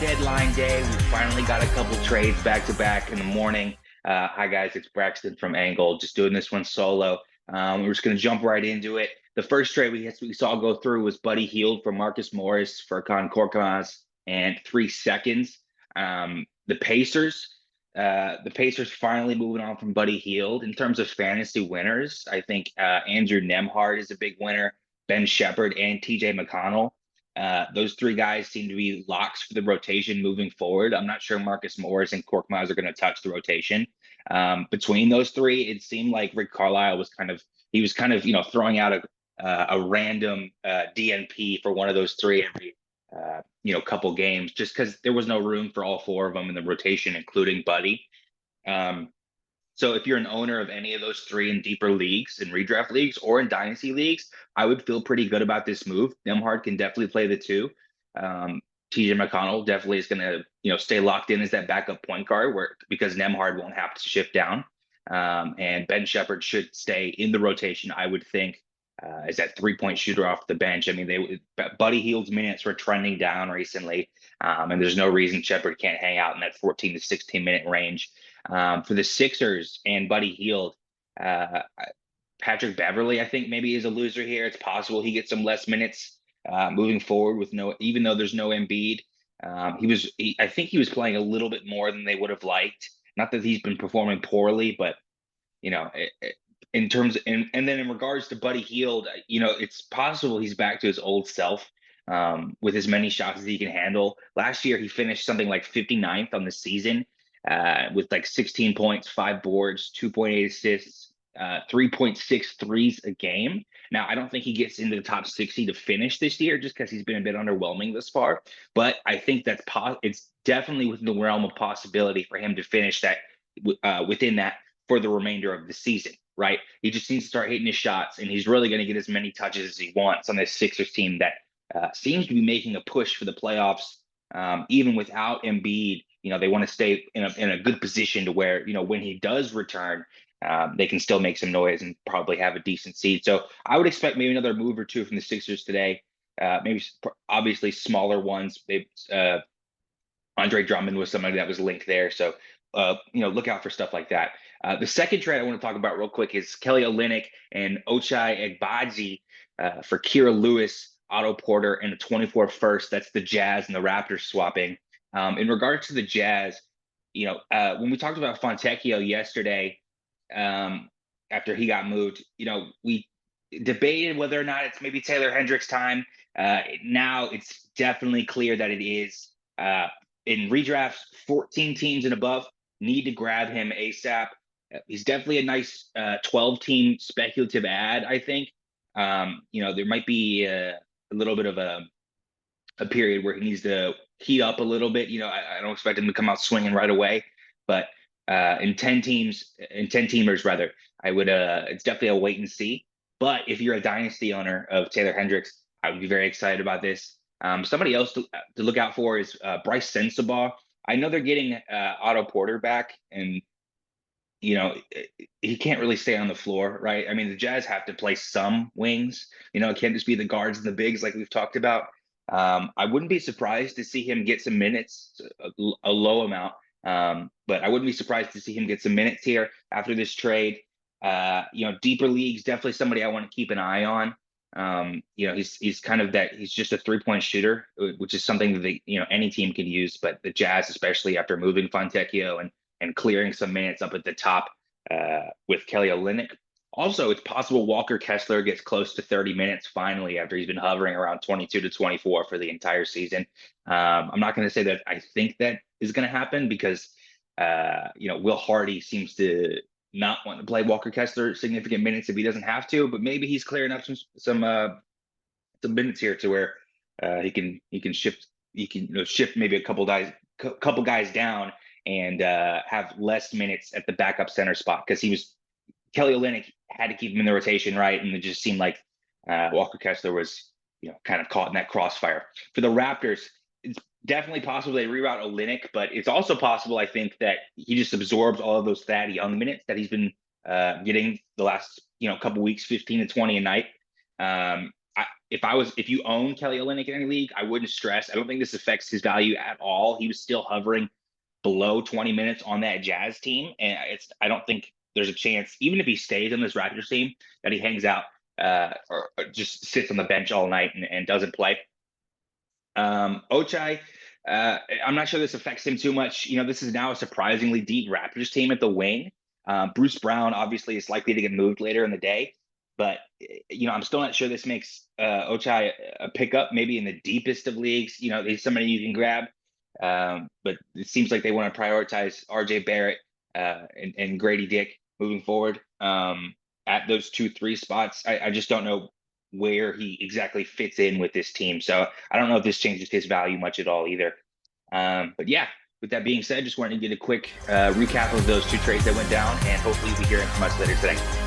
deadline day. We finally got a couple trades back to back in the morning. Hi guys, it's Braxton from Angle. Just doing this one solo. We're just gonna jump right into it. The first trade we saw go through was Buddy Hield for Marcus Morris for Con Korkmaz and 3 seconds. The Pacers finally moving on from Buddy Hield. In terms of fantasy winners, I think Andrew Nemhard is a big winner. Ben Shepherd and TJ McConnell. Those three guys seem to be locks for the rotation moving forward. I'm not sure Marcus Morris and Korkmaz are going to touch the rotation. Between those three, it seemed like Rick Carlisle was kind of throwing out a random DNP for one of those three every couple games, just because there was no room for all four of them in the rotation, including Buddy. So if you're an owner of any of those three in deeper leagues, in redraft leagues or in dynasty leagues, I would feel pretty good about this move. Nemhard can definitely play the two. TJ McConnell definitely is going to, stay locked in as that backup point guard because Nemhard won't have to shift down. And Ben Shepherd should stay in the rotation, I would think, as that 3-point shooter off the bench. I mean, Buddy Hield's minutes were trending down recently, and there's no reason Shepherd can't hang out in that 14 to 16 minute range. For the Sixers and Buddy Hield, Patrick Beverley, I think maybe is a loser here. It's possible he gets some less minutes moving forward even though there's no Embiid. I think he was playing a little bit more than they would have liked. Not that he's been performing poorly, but in terms and then in regards to Buddy Hield, it's possible he's back to his old self with as many shots as he can handle. Last year, he finished something like 59th on the season with like 16 points, 5 boards, 2.8 assists, 3.6 threes a game. Now, I don't think he gets into the top 60 to finish this year just because he's been a bit underwhelming thus far. But I think it's definitely within the realm of possibility for him to finish that within that for the remainder of the season, right? He just needs to start hitting his shots, and he's really going to get as many touches as he wants on this Sixers team that seems to be making a push for the playoffs, even without Embiid. They want to stay in a good position to where, when he does return, they can still make some noise and probably have a decent seed. So I would expect maybe another move or two from the Sixers today. Maybe obviously smaller ones. Andre Drummond was somebody that was linked there. So, look out for stuff like that. The second trade I want to talk about real quick is Kelly Olynyk and Ochai Agbaji for Kira Lewis, Otto Porter, and a 24 first. That's the Jazz and the Raptors swapping. In regards to the Jazz, when we talked about Fontecchio yesterday, after he got moved, we debated whether or not it's maybe Taylor Hendricks' time. Now it's definitely clear that it is. In redrafts, 14 teams and above need to grab him ASAP. He's definitely a nice 12-team speculative ad, I think. There might be a little bit of a period where he needs to heat up a little bit. I don't expect him to come out swinging right away, but in 10 teamers rather, I would it's definitely a wait and see. But if you're a dynasty owner of Taylor Hendricks, I would be very excited about this. Somebody else to look out for is Bryce Sensabaugh. I know they're getting Otto Porter back, and he can't really stay on the floor, right? I mean, the Jazz have to play some wings. It can't just be the guards and the bigs like we've talked about. I wouldn't be surprised to see him get some minutes, a low amount, but I wouldn't be surprised to see him get some minutes here after this trade. Deeper leagues, definitely somebody I want to keep an eye on. He's kind of that. He's just a 3-point shooter, which is something that any team can use, but the Jazz, especially after moving Fontecchio and clearing some minutes up at the top with Kelly Olynyk. Also, it's possible Walker Kessler gets close to 30 minutes finally after he's been hovering around 22 to 24 for the entire season. I'm not going to say that I think that is going to happen because, Will Hardy seems to not want to play Walker Kessler significant minutes if he doesn't have to, but maybe he's clearing up some minutes here to where he can shift maybe a couple guys down and have less minutes at the backup center spot because Kelly Olynyk had to keep him in the rotation, right? And it just seemed like Walker Kessler was, kind of caught in that crossfire. For the Raptors, it's definitely possible they reroute Olynyk, but it's also possible, I think, that he just absorbs all of those Thad Young minutes that he's been getting the last, couple weeks, 15 to 20 a night. if you own Kelly Olynyk in any league, I wouldn't stress. I don't think this affects his value at all. He was still hovering below 20 minutes on that Jazz team, and I don't think there's a chance, even if he stays on this Raptors team, that he hangs out or just sits on the bench all night and doesn't play. Ochai, I'm not sure this affects him too much. This is now a surprisingly deep Raptors team at the wing. Bruce Brown obviously is likely to get moved later in the day, but I'm still not sure this makes Ochai a pickup. Maybe in the deepest of leagues, he's somebody you can grab. But it seems like they want to prioritize RJ Barrett and Grady Dick moving forward at those 2-3 spots. I just don't know where he exactly fits in with this team. So I don't know if this changes his value much at all either. But yeah, with that being said, just wanted to get a quick recap of those two trades that went down, and hopefully you'll be hearing from us later today.